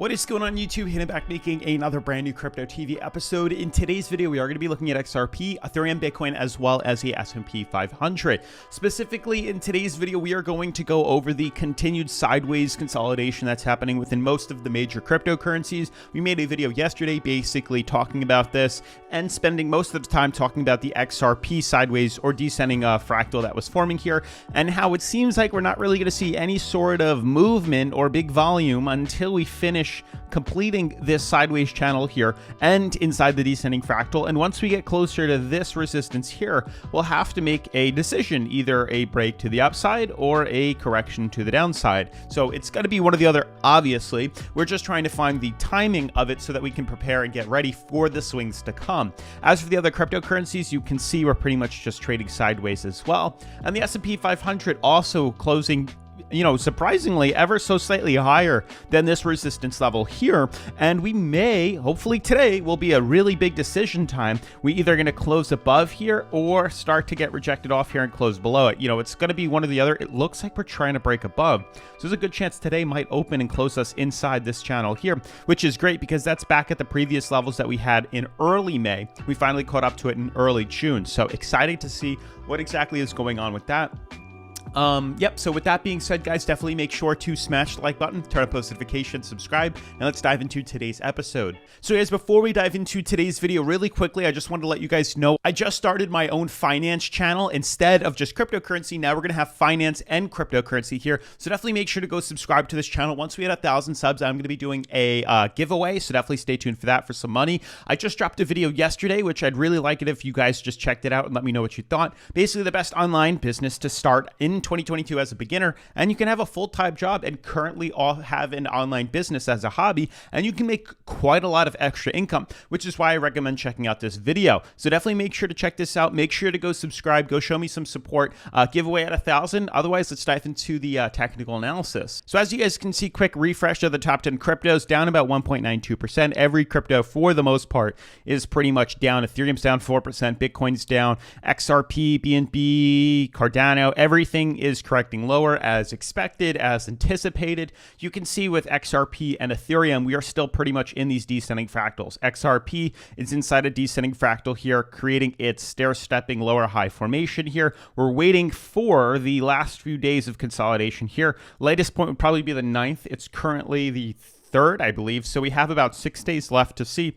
What is going on YouTube? Hannah back making another brand new Crypto TV episode. In today's video, we are going to be looking at XRP, Ethereum, Bitcoin, as well as the S&P 500. Specifically, in today's video, we are going to go over the continued sideways consolidation that's happening within most of the major cryptocurrencies. We made a video yesterday basically talking about this and spending most of the time talking about the XRP sideways or descending fractal that was forming here and how it seems like we're not really going to see any sort of movement or big volume until we finish completing this sideways channel here and inside the descending fractal. And once we get closer to this resistance here, we'll have to make a decision, either a break to the upside or a correction to the downside. So it's going to be one or the other, obviously. We're just trying to find the timing of it so that we can prepare and get ready for the swings to come. As for the other cryptocurrencies, you can see we're pretty much just trading sideways as well. And the S&P 500 also closing, surprisingly ever so slightly higher than this resistance level here. And we may, hopefully today will be a really big decision time. We either going to close above here or start to get rejected off here and close below it. It's going to be one or the other. It looks like we're trying to break above. So there's a good chance today might open and close us inside this channel here, which is great because that's back at the previous levels that we had in early May. We finally caught up to it in early June. So exciting to see what exactly is going on with that. So with that being said, guys, definitely make sure to smash the like button, turn on post notifications, subscribe, and let's dive into today's episode. So guys, before we dive into today's video, really quickly, I just wanted to let you guys know I just started my own finance channel. Instead of just cryptocurrency, now we're going to have finance and cryptocurrency here. So definitely make sure to go subscribe to this channel. Once we hit 1,000 subs, I'm going to be doing a giveaway. So definitely stay tuned for that for some money. I just dropped a video yesterday, which I'd really like it if you guys just checked it out and let me know what you thought. Basically, the best online business to start in 2022 as a beginner, and you can have a full-time job and currently all have an online business as a hobby, and you can make quite a lot of extra income, which is why I recommend checking out this video. So definitely make sure to check this out. Make sure to go subscribe, go show me some support. Giveaway at 1,000. Otherwise, let's dive into the technical analysis. So as you guys can see, quick refresh of the top 10 cryptos, down about 1.92%. Every crypto for the most part is pretty much down. Ethereum's down 4%, Bitcoin's down, XRP, BNB, Cardano, everything is correcting lower as expected, as anticipated. You can see with XRP and Ethereum, we are still pretty much in these descending fractals. XRP is inside a descending fractal here, creating its stair-stepping lower high formation here. We're waiting for the last few days of consolidation here. Latest point would probably be the 9th. It's currently the 3rd, I believe. So we have about 6 days left to see,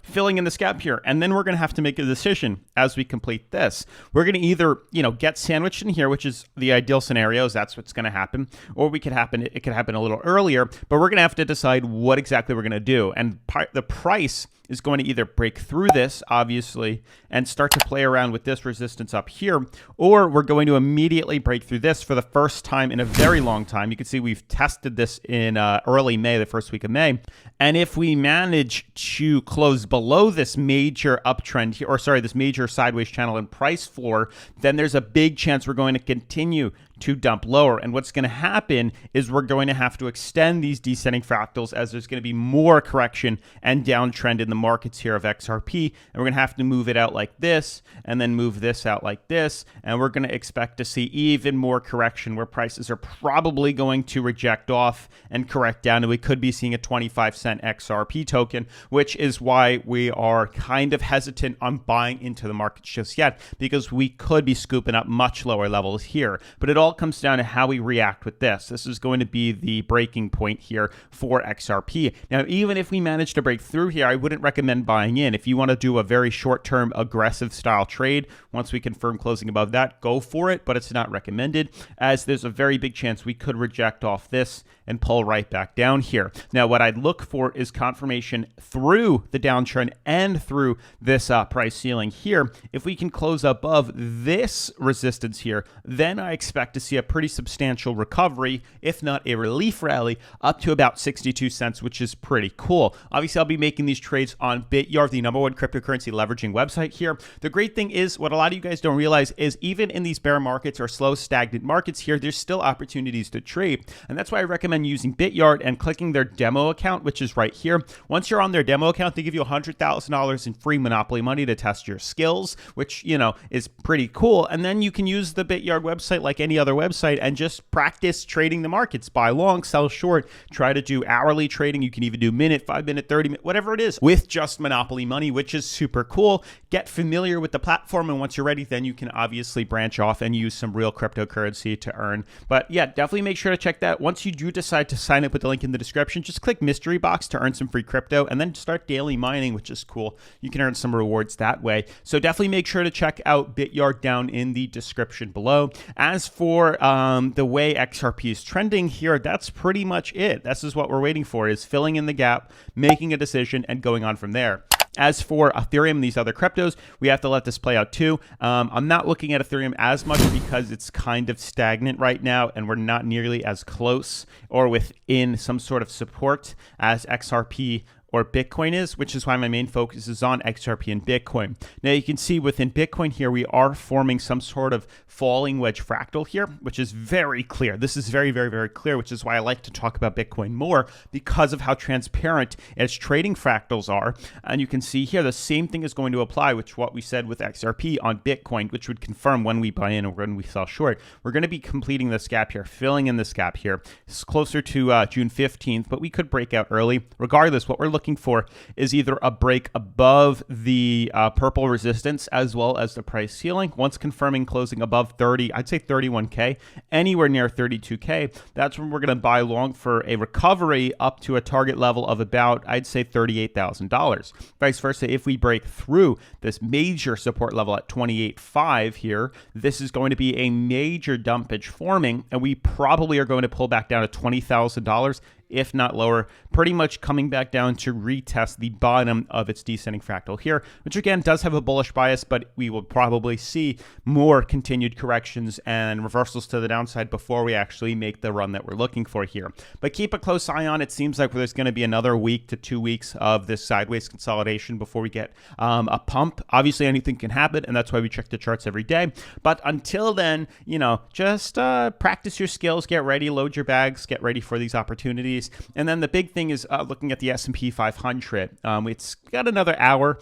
filling in this gap here. And then we're going to have to make a decision as we complete this. We're going to either, get sandwiched in here, which is the ideal scenarios. That's what's going to happen. Or it could happen a little earlier, but we're going to have to decide what exactly we're going to do. And the price is going to either break through this, obviously, and start to play around with this resistance up here, or we're going to immediately break through this for the first time in a very long time. You can see we've tested this in early May, the first week of May. And if we manage to close below this major uptrend here, or sorry, this major sideways channel and price floor, then there's a big chance we're going to continue to dump lower. And what's going to happen is we're going to have to extend these descending fractals as there's going to be more correction and downtrend in the markets here of XRP. And we're going to have to move it out like this and then move this out like this. And we're going to expect to see even more correction where prices are probably going to reject off and correct down. And we could be seeing a 25-cent XRP token, which is why we are kind of hesitant on buying into the markets just yet, because we could be scooping up much lower levels here. But it all comes down to how we react with this. This is going to be the breaking point here for XRP. Now, even if we manage to break through here, I wouldn't recommend buying in. If you want to do a very short-term aggressive style trade, once we confirm closing above that, go for it, but it's not recommended, as there's a very big chance we could reject off this and pull right back down here. Now, what I'd look for is confirmation through the downtrend and through this price ceiling here. If we can close above this resistance here, then I expect to see a pretty substantial recovery, if not a relief rally, up to about 62 cents, which is pretty cool. Obviously, I'll be making these trades on Bityard, the #1 cryptocurrency leveraging website here. The great thing is, what a lot of you guys don't realize is even in these bear markets or slow, stagnant markets here, there's still opportunities to trade. And that's why I recommend recommend using Bityard and clicking their demo account, which is right here. Once you're on their demo account, they give you $100,000 in free Monopoly money to test your skills, which, you know, is pretty cool. And then you can use the Bityard website like any other website and just practice trading the markets. Buy long, sell short, try to do hourly trading. You can even do minute, 5 minute, 30 minute, whatever it is with just Monopoly money, which is super cool. Get familiar with the platform, and once you're ready, then you can obviously branch off and use some real cryptocurrency to earn. But yeah, definitely make sure to check that. Once you do decide to sign up with the link in the description, just click mystery box to earn some free crypto and then start daily mining, which is cool. You can earn some rewards that way. So definitely make sure to check out Bityard down in the description below. As for the way XRP is trending here, that's pretty much it. This is what we're waiting for, is filling in the gap, making a decision, and going on from there. As for Ethereum and these other cryptos, we have to let this play out too. I'm not looking at Ethereum as much because it's kind of stagnant right now, and we're not nearly as close or within some sort of support as XRP or Bitcoin is, which is why my main focus is on XRP and Bitcoin. Now you can see within Bitcoin here, we are forming some sort of falling wedge fractal here, which is very clear. This is very, very, very clear, which is why I like to talk about Bitcoin more, because of how transparent its trading fractals are. And you can see here, the same thing is going to apply, which what we said with XRP on Bitcoin, which would confirm when we buy in or when we sell short. We're going to be completing this gap here, filling in this gap here. It's closer to June 15th, but we could break out early. Regardless, what we're looking for is either a break above the purple resistance as well as the price ceiling. Once confirming closing above 30, I'd say 31K, anywhere near 32K, that's when we're going to buy long for a recovery up to a target level of about, I'd say, $38,000. Vice versa, if we break through this major support level at 28.5 here, this is going to be a major dumpage forming, and we probably are going to pull back down to $20,000, if not lower, pretty much coming back down to retest the bottom of its descending fractal here, which again does have a bullish bias, but we will probably see more continued corrections and reversals to the downside before we actually make the run that we're looking for here. But keep a close eye on it. Seems like there's going to be another week to 2 weeks of this sideways consolidation before we get a pump. Obviously, anything can happen, and that's why we check the charts every day. But until then, you know, just practice your skills, get ready, load your bags, get ready for these opportunities. And then the big thing is looking at the S&P 500. It's got another hour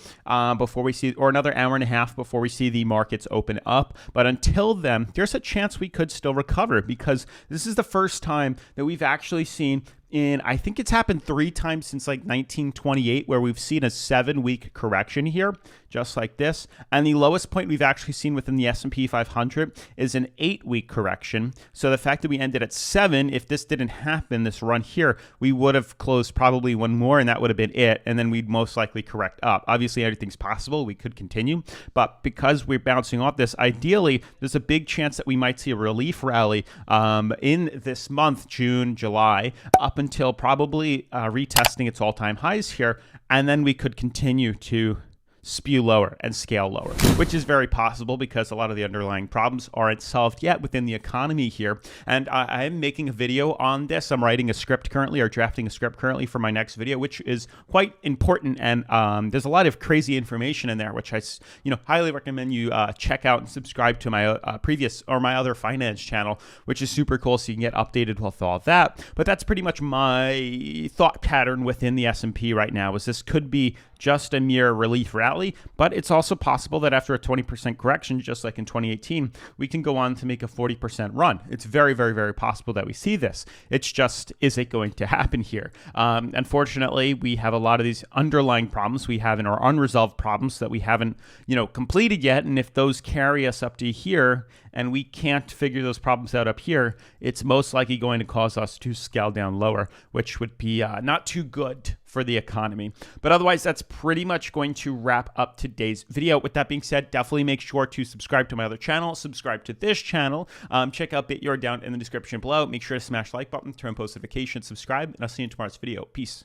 before we see, or another hour and a half before we see the markets open up. But until then, there's a chance we could still recover, because this is the first time that we've actually seen, I think it's happened 3 times since like 1928, where we've seen a 7-week correction here, just like this. And the lowest point we've actually seen within the S&P 500 is an 8-week correction. So the fact that we ended at 7, if this didn't happen, this run here, we would have closed probably one more, and that would have been it. And then we'd most likely correct up. Obviously, everything's possible. We could continue. But because we're bouncing off this, ideally, there's a big chance that we might see a relief rally in this month, June, July, up until probably retesting its all-time highs here, and then we could continue to spew lower and scale lower, which is very possible because a lot of the underlying problems aren't solved yet within the economy here. And I am making a video on this. I'm writing a script currently, or drafting a script currently for my next video, which is quite important. And there's a lot of crazy information in there, which I highly recommend you check out and subscribe to my my other finance channel, which is super cool, so you can get updated with all that. But that's pretty much my thought pattern within the S&P right now, is this could be just a mere relief rally, but it's also possible that after a 20% correction, just like in 2018, we can go on to make a 40% run. It's very, very, very possible that we see this. It's just, is it going to happen here? Unfortunately, we have a lot of these underlying problems we have in our unresolved problems that we haven't, completed yet. And if those carry us up to here and we can't figure those problems out up here, it's most likely going to cause us to scale down lower, which would be not too good for the economy. But otherwise, that's pretty much going to wrap up today's video. With that being said, definitely make sure to subscribe to my other channel, subscribe to this channel, check out Bityard down in the description below. Make sure to smash the like button, turn on post notifications, subscribe, and I'll see you in tomorrow's video. Peace.